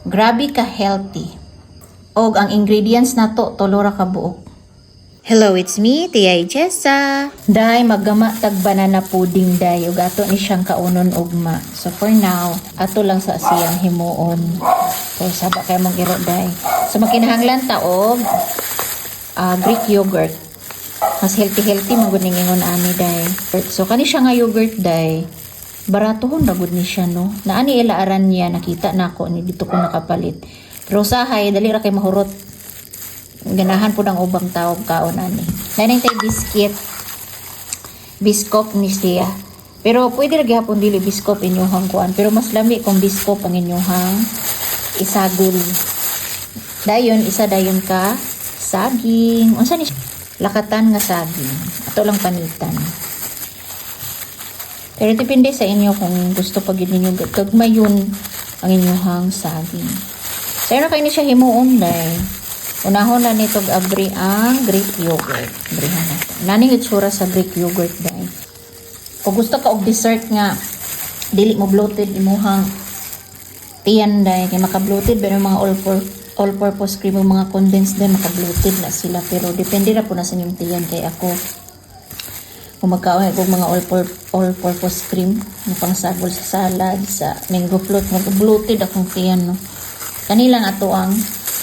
Grabe ka healthy. Og ang ingredients na to ra ka buok. Hello, it's me, Tia Jessa. Day, maggama tag banana pudding day. Ug ato ni siyang kaunon ugma. So for now, ato lang sa siyang himuon. So saba kay mong iro day. So makinahanglan ta og Greek yogurt. Mas healthy mo gud ningon ani day. So kani siya nga yogurt day. Baratohon ra gud ni siya no. Naani ilaaran niya nakita nako ni dito ko nakapalit. Pero usahay dali ra kay mahurot. Ganahan po ng ubang tao kaon ani. Naning tay biscuit. Biskop ni siya. Pero pwede ra gyapon dili biskop inyuhang kuan, pero mas lami kung biskop ang inyuhang isagol. Dayon isa dayon ka saging. Unsa ni lakatan nga saging. Ato lang panitan. Pero depende sa inyo kung gusto pag ninyo gagmay yun ang inyong saging. So yun na kayo ni siya himuon day. Unahon na nito abri ang Greek yogurt. Abrihan natin. Naning itsura sa Greek yogurt day. Kung gusto ka og dessert nga dili mo bloated imuhang tiyan day. Kaya maka-bloated pero mga all-purpose cream o mga condensed din maka-bloated na sila. Pero depende na po na sa inyong tiyan. Kaya ako kung magkaon ko mga all-purpose cream na pangsagol sa salad, sa mango float, mag-bloated akong tiyan, no. Kanilang ato ang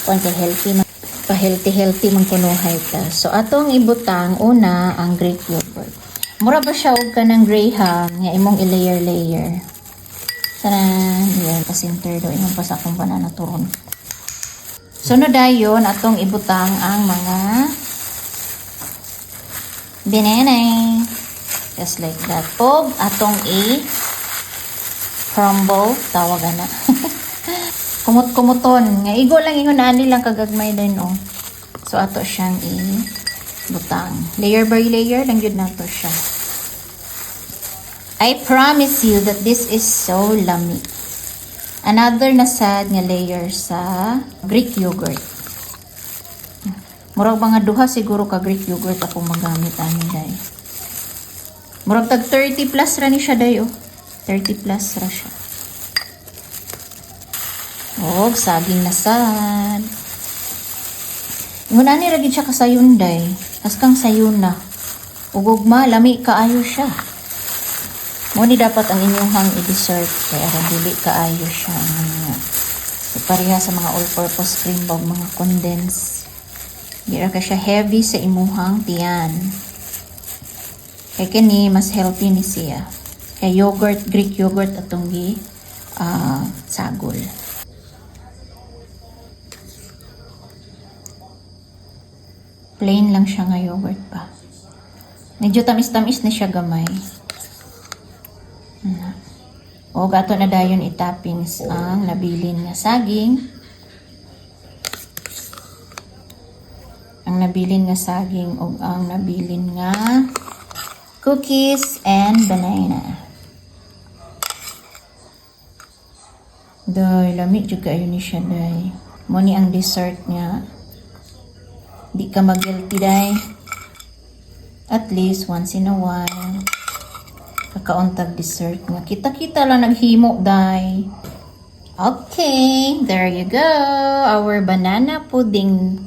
healthy, pa-healthy man kunuhay ta. So, atong ibutang una ang Greek yogurt. Mura ba siya og ka ng graham nga imong i-layer. Sana, yan, pa-center do, imong pa sa akong banana turon. So, no dayon, atong ibutang ang mga banana. Just like that. Og atong crumble tawag na. Kumot-kumuton. Nga igo lang ingon ani lang kagagmay din oh. So ato siyang butang. Layer by layer lang yun nato siya. I promise you that this is so yummy. Another na sad nga layer sa Greek yogurt. Murag mga duha siguro ka Greek yogurt akong magamit ani day. Murag tag 30 plus ra ni siya day oh. 30 plus ra siya. Og saging na sad. Ngunani ra gid siya kasayon day. As kang sayon na. Ug ugma lami kaayo siya. Mo ni dapat ang inyong i-dessert kaya ra dili kaayo siya nga. Pareha sa mga all-purpose cream bag mga condensed. Di ra ka siya heavy sa imuhang tiyan. Kaya kini mas healthy ni siya. Kaya yogurt, Greek yogurt atong sagol. Plain lang siya nga yogurt pa. Medyo tamis-tamis na siya gamay. O gato na dayon itoppings ang nabilin nga saging. Ang nabilin nga saging o ang nabilin nga cookies and banana. Day, lamig juga yun ni siya day. Muni ang dessert niya. Di ka mag-guilty day. At least once in a while. Kakauntag dessert nga. Kita-kita lang naghimo day. Okay, there you go. Our banana pudding.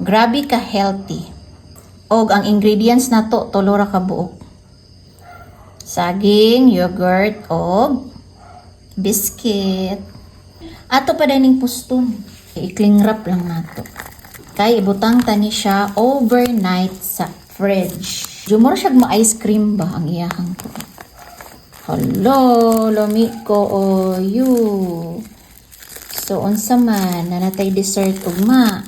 Grabe ka healthy. Og ang ingredients na to ra ka buok. Saging, yogurt, og biscuit. Ato pa dining puston. I-cling wrap lang nato. Kay ibutang tani siya overnight sa fridge. Jumor siya ma-ice cream ba ang iyahang to. Hello, lami ko o you. So unsa man nanatay dessert ugma.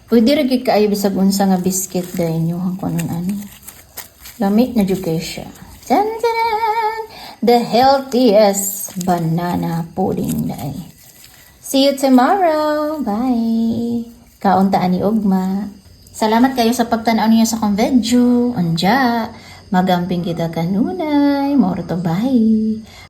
Pwede rin kaayo bisag unsa nga biscuit dahil nyo ang kunon ani. Lamig na jud kay siya. The healthiest banana pudding day. See you tomorrow. Bye. Kaunta ani ugma. Salamat kayo sa pagtanaw niyo sa akong video. Anja, magamping kita kanunay. More to bye.